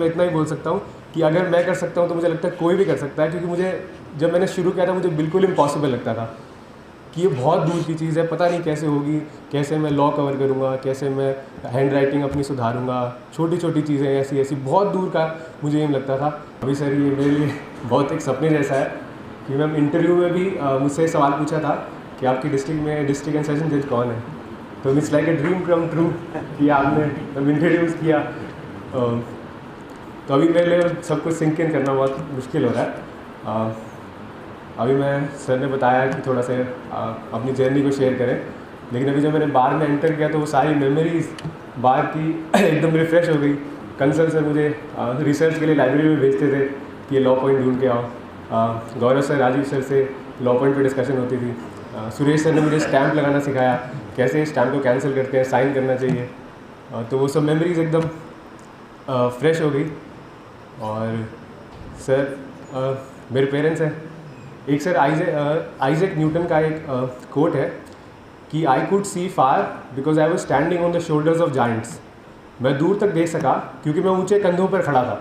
मैं इतना ही बोल सकता हूँ कि अगर मैं कर सकता हूँ तो मुझे लगता है कोई भी कर सकता है, क्योंकि मुझे जब मैंने शुरू किया था मुझे बिल्कुल इम्पॉसिबल लगता था कि ये बहुत दूर की चीज़ है, पता नहीं कैसे होगी, कैसे मैं लॉ कवर करूँगा, कैसे मैं हैंड राइटिंग अपनी सुधारूँगा, छोटी छोटी चीज़ें ऐसी ऐसी बहुत दूर का मुझे एम लगता था। अभी सर ये मेरे लिए बहुत एक सपने जैसा है कि मैम इंटरव्यू में भी मुझसे सवाल पूछा था कि आपकी डिस्ट्रिक्ट में डिस्ट्रिक्ट एंड सेशन जज कौन है, तो it's like a dream come true कि आपने इंट्रोड्यूस किया। तो अभी मेरे लिए सब कुछ सिंक इन करना बहुत मुश्किल हो रहा है। अभी मैं सर ने बताया कि थोड़ा सा अपनी जर्नी को शेयर करें, लेकिन अभी जब मैंने बार में एंटर किया तो वो सारी मेमोरीज बार की एकदम रिफ़्रेश हो गई। कंसल सर मुझे रिसर्च के लिए लाइब्रेरी में भेजते थे कि ये लॉ पॉइंट ढूंढ के आओ। गौरव सर, राजीव सर से लॉ पॉइंट पे डिस्कशन होती थी। सुरेश सर ने मुझे स्टैम्प लगाना सिखाया, कैसे स्टैम्प को कैंसिल करते हैं, साइन करना चाहिए। तो वो सब मेमोरीज एकदम फ्रेश हो गई। और सर मेरे पेरेंट्स हैं। एक सर आइजैक न्यूटन का एक कोट है कि I could see far because I was standing on the shoulders of Giants. मैं दूर तक देख सका क्योंकि मैं ऊंचे कंधों पर खड़ा था।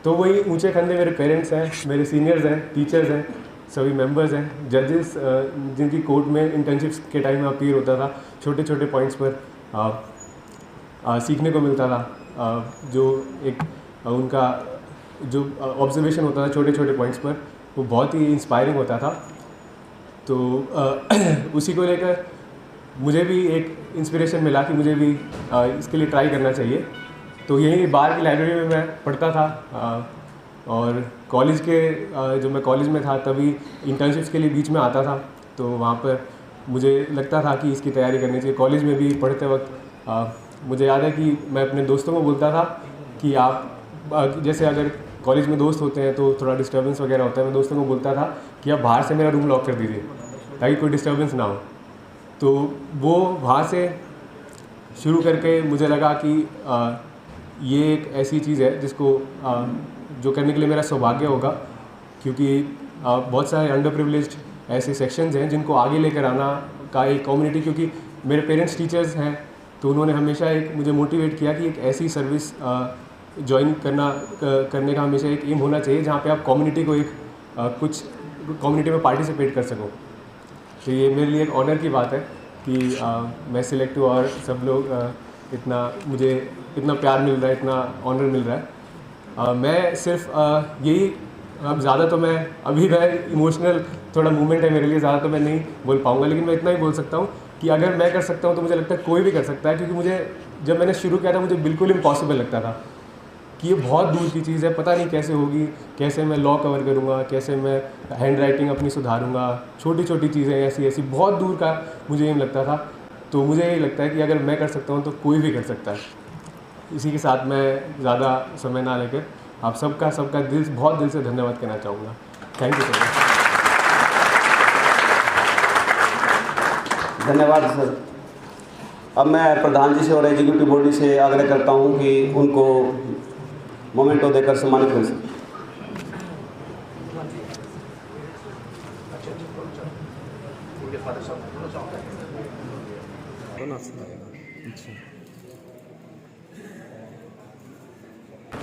तो वही ऊंचे कंधे मेरे पेरेंट्स हैं, मेरे सीनियर्स हैं, टीचर्स हैं, सभी मेंबर्स हैं, जजेस जिनकी कोर्ट में इंटर्नशिप्स के टाइम में अपीयर होता था। छोटे छोटे पॉइंट्स पर सीखने को मिलता था। जो एक उनका जो ऑब्जर्वेशन होता था छोटे छोटे पॉइंट्स पर, वो बहुत ही इंस्पायरिंग होता था। तो उसी को लेकर मुझे भी एक इंस्पिरेशन मिला कि मुझे भी इसके लिए ट्राई करना चाहिए। तो यहीं बाहर की लाइब्रेरी में मैं पढ़ता था। और कॉलेज के जब मैं कॉलेज में था तभी इंटर्नशिप्स के लिए बीच में आता था, तो वहाँ पर मुझे लगता था कि इसकी तैयारी करनी चाहिए। कॉलेज में भी पढ़ते वक्त मुझे याद है कि मैं अपने दोस्तों को बोलता था कि आप जैसे अगर कॉलेज में दोस्त होते हैं तो थोड़ा डिस्टर्बेंस वगैरह होता है, मैं दोस्तों को बोलता था कि आप बाहर से मेरा रूम लॉक कर दीजिए ताकि कोई डिस्टर्बेंस ना हो। तो वो वहाँ से शुरू करके मुझे लगा कि ये एक ऐसी चीज़ है जिसको जो करने के लिए मेरा सौभाग्य होगा, क्योंकि बहुत सारे अंडर प्रिविलेज्ड ऐसे सेक्शंस हैं जिनको आगे लेकर आना का एक कम्युनिटी, क्योंकि मेरे पेरेंट्स टीचर्स हैं तो उन्होंने हमेशा एक मुझे मोटिवेट किया कि एक ऐसी सर्विस ज्वाइन करने का हमेशा एक एम होना चाहिए जहाँ पे आप कम्युनिटी को एक कुछ कम्युनिटी में पार्टिसिपेट कर सको। तो ये मेरे लिए एक ऑनर की बात है कि मैं सिलेक्ट हुआ और सब लोग मुझे इतना प्यार मिल रहा है, इतना ऑनर मिल रहा है। मैं सिर्फ यही, अब ज़्यादा तो मैं अभी मैं इमोशनल थोड़ा मूवमेंट है मेरे लिए, ज़्यादा तो मैं नहीं बोल पाऊँगा, लेकिन मैं इतना ही बोल सकता हूँ कि अगर मैं कर सकता हूँ तो मुझे लगता है कोई भी कर सकता है। क्योंकि मुझे जब मैंने शुरू किया था मुझे बिल्कुल इम्पॉसिबल लगता था कि ये बहुत दूर की चीज़ है, पता नहीं कैसे होगी, कैसे मैं लॉ कवर करूँगा, कैसे मैं हैंड राइटिंग अपनी सुधारूँगा, छोटी छोटी चीज़ें ऐसी ऐसी बहुत दूर का मुझे एम लगता था। तो मुझे ये लगता है कि अगर मैं कर सकता हूँ तो कोई भी कर सकता है। इसी के साथ मैं ज़्यादा समय ना लेकर आप सबका बहुत दिल से धन्यवाद कहना चाहूँगा। Thank you sir. धन्यवाद सर। अब मैं प्रधान जी से और एग्जीक्यूटिव बॉडी से आग्रह करता हूँ कि उनको मोमेंटो देकर सम्मानित करें।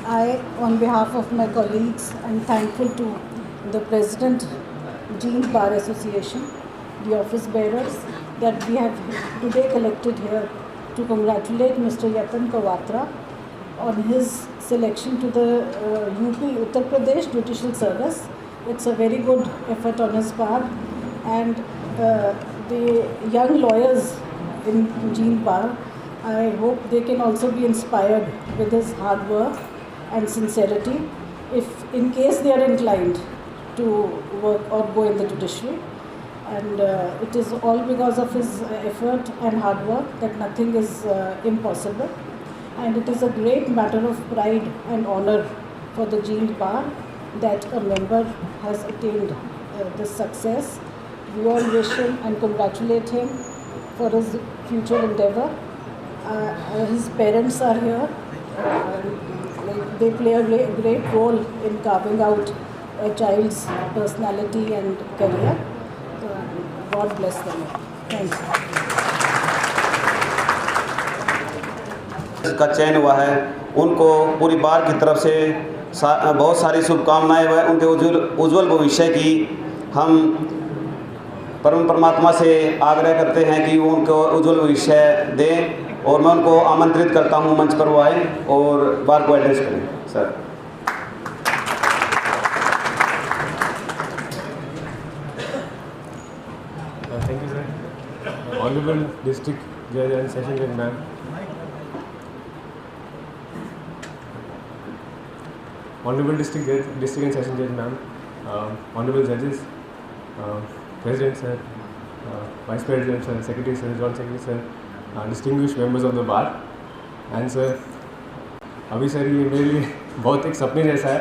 I, on behalf of my colleagues, am thankful to the President, Jean Bar Association, the office bearers, that we have today collected here to congratulate Mr. Yatan Kawatra on his selection to the UP Uttar Pradesh Judicial Service. It's a very good effort on his part, and the young lawyers in Jean Bar, I hope they can also be inspired with his hard work and sincerity, if in case they are inclined to work or go in the judiciary. And it is all because of his effort and hard work that nothing is impossible. And it is a great matter of pride and honor for the Jean Bar that a member has attained this success. We all wish him and congratulate him for his future endeavor. His parents are here. They play a great role in carving out a child's personality and career. God bless them. Thank you. का चयन हुआ है उनको पूरी बार की तरफ से बहुत सारी शुभकामनाएं व उनके उज्जवल भविष्य की हम परम परमात्मा से आग्रह करते हैं कि वो उनको उज्जवल भविष्य दें और मैं उनको आमंत्रित करता हूं मंच पर वो आए और बार को एड्रेस करें। Sir thank you sir. Honourable district जज एंड सेशन जज ma'am, honourable district and session जज मैम, ऑनरेबल जजेस, president sir, vice president sir, secretary sir, joint secretary sir, distinguished members of the bar and sir, अभी sir ये मेरे लिए बहुत एक सपने जैसा है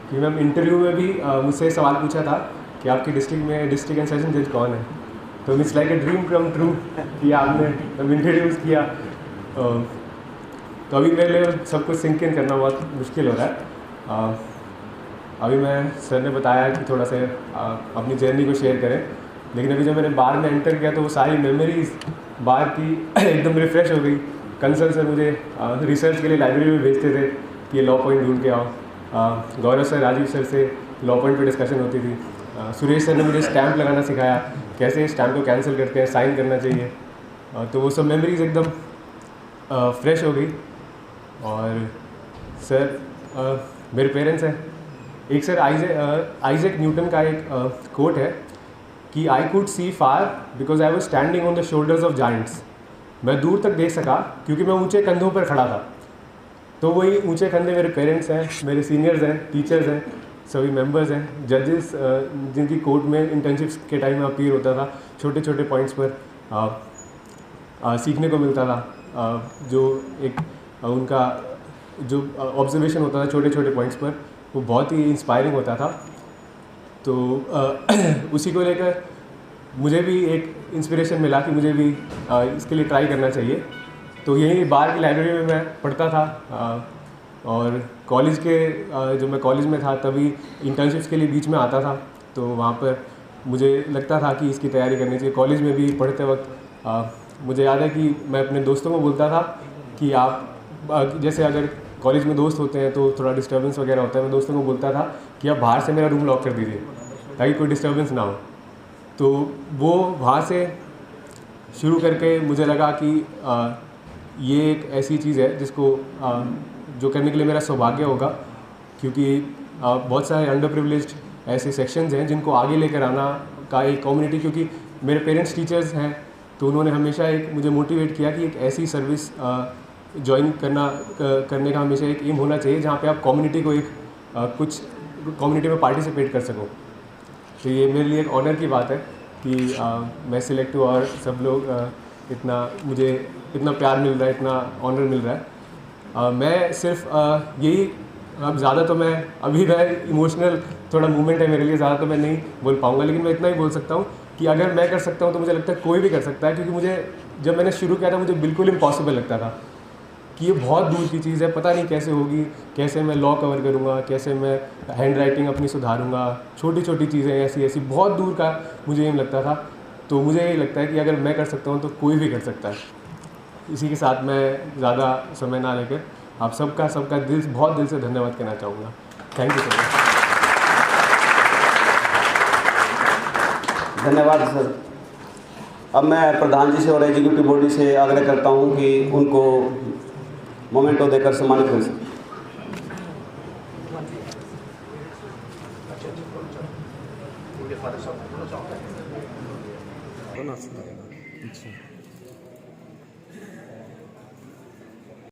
कि मैम इंटरव्यू में भी मुझसे सवाल पूछा था कि आपकी डिस्ट्रिक्ट में डिस्ट्रिक्ट एंड सेशन जज कौन है, तो it's like a dream come true कि आपने इंट्रोड्यूस किया। तो अभी मेरे लिए सब कुछ सिंक इन करना बहुत मुश्किल हो रहा है। अभी मैं सर ने बताया कि थोड़ा सा अपनी जर्नी को शेयर करें, लेकिन अभी जब मैंने बार में एंटर किया तो वो सारी मेमोरीज बार की एकदम रिफ़्रेश हो गई। कंसल सर मुझे रिसर्च के लिए लाइब्रेरी में भेजते थे कि ये लॉ पॉइंट ढूंढ के आओ। गौरव सर, राजीव सर से लॉ पॉइंट पे डिस्कशन होती थी। सुरेश सर ने मुझे स्टैम्प लगाना सिखाया, कैसे स्टैम्प को कैंसिल करते हैं, साइन करना चाहिए। तो वो सब मेमोरीज एकदम फ्रेश हो गई। और सर मेरे पेरेंट्स हैं। एक सर आइजैक न्यूटन का एक कोट है कि I could see far because I was standing on the shoulders of Giants. मैं दूर तक देख सका क्योंकि मैं ऊंचे कंधों पर खड़ा था। तो वही ऊंचे कंधे मेरे पेरेंट्स हैं, मेरे सीनियर्स हैं, टीचर्स हैं, सभी मेंबर्स हैं, जजेस जिनकी कोर्ट में इंटर्नशिप्स के टाइम में अपीयर होता था। छोटे छोटे पॉइंट्स पर सीखने को मिलता था। जो एक उनका जो ऑब्जर्वेशन होता था छोटे छोटे पॉइंट्स पर, वो बहुत ही इंस्पायरिंग होता था। तो उसी को लेकर मुझे भी एक इंस्पिरेशन मिला कि मुझे भी इसके लिए ट्राई करना चाहिए। तो यहीं बार की लाइब्रेरी में मैं पढ़ता था। और कॉलेज के जब मैं कॉलेज में था तभी इंटर्नशिप्स के लिए बीच में आता था, तो वहाँ पर मुझे लगता था कि इसकी तैयारी करनी चाहिए। कॉलेज में भी पढ़ते वक्त मुझे याद है कि मैं अपने दोस्तों को बोलता था कि आप जैसे अगर कॉलेज में दोस्त होते हैं तो थोड़ा डिस्टर्बेंस वगैरह होता है, मैं दोस्तों को बोलता था कि आप बाहर से मेरा रूम लॉक कर दीजिए ताकि कोई डिस्टर्बेंस ना हो। तो वो वहाँ से शुरू करके मुझे लगा कि ये एक ऐसी चीज़ है जिसको जो करने के लिए मेरा सौभाग्य होगा, क्योंकि बहुत सारे अंडर प्रिविलेज्ड ऐसे सेक्शंस हैं जिनको आगे लेकर आना का एक कम्युनिटी, क्योंकि मेरे पेरेंट्स टीचर्स हैं तो उन्होंने हमेशा एक मुझे मोटिवेट किया कि एक ऐसी सर्विस ज्वाइन करने का हमेशा एक एम होना चाहिए जहाँ पे आप कम्युनिटी को एक कुछ कम्युनिटी में पार्टिसिपेट कर सको। तो ये मेरे लिए एक ऑनर की बात है कि मैं सिलेक्ट हुआ और सब लोग मुझे इतना प्यार मिल रहा है, इतना ऑनर मिल रहा है। मैं सिर्फ यही, अब ज़्यादा तो मैं अभी मैं इमोशनल थोड़ा मूवमेंट है मेरे लिए, ज़्यादा तो मैं नहीं बोल पाऊँगा, लेकिन मैं इतना ही बोल सकता हूँ कि अगर मैं कर सकता हूँ तो मुझे लगता है कोई भी कर सकता है। क्योंकि मुझे जब मैंने शुरू किया था मुझे बिल्कुल इम्पॉसिबल लगता था कि ये बहुत दूर की चीज़ है, पता नहीं कैसे होगी, कैसे मैं लॉ कवर करूँगा, कैसे मैं हैंड राइटिंग अपनी सुधारूँगा, छोटी छोटी चीज़ें ऐसी ऐसी बहुत दूर का मुझे एम लगता था। तो मुझे यही लगता है कि अगर मैं कर सकता हूँ तो कोई भी कर सकता है। इसी के साथ मैं ज़्यादा समय ना लेकर आप सबका बहुत दिल से धन्यवाद कहना चाहूँगा। Thank you so much. धन्यवाद सर। अब मैं प्रधान जी से और एग्जीक्यूटिव बॉडी से आग्रह करता हूं कि उनको मोमेंटो देकर सम्मानित करें।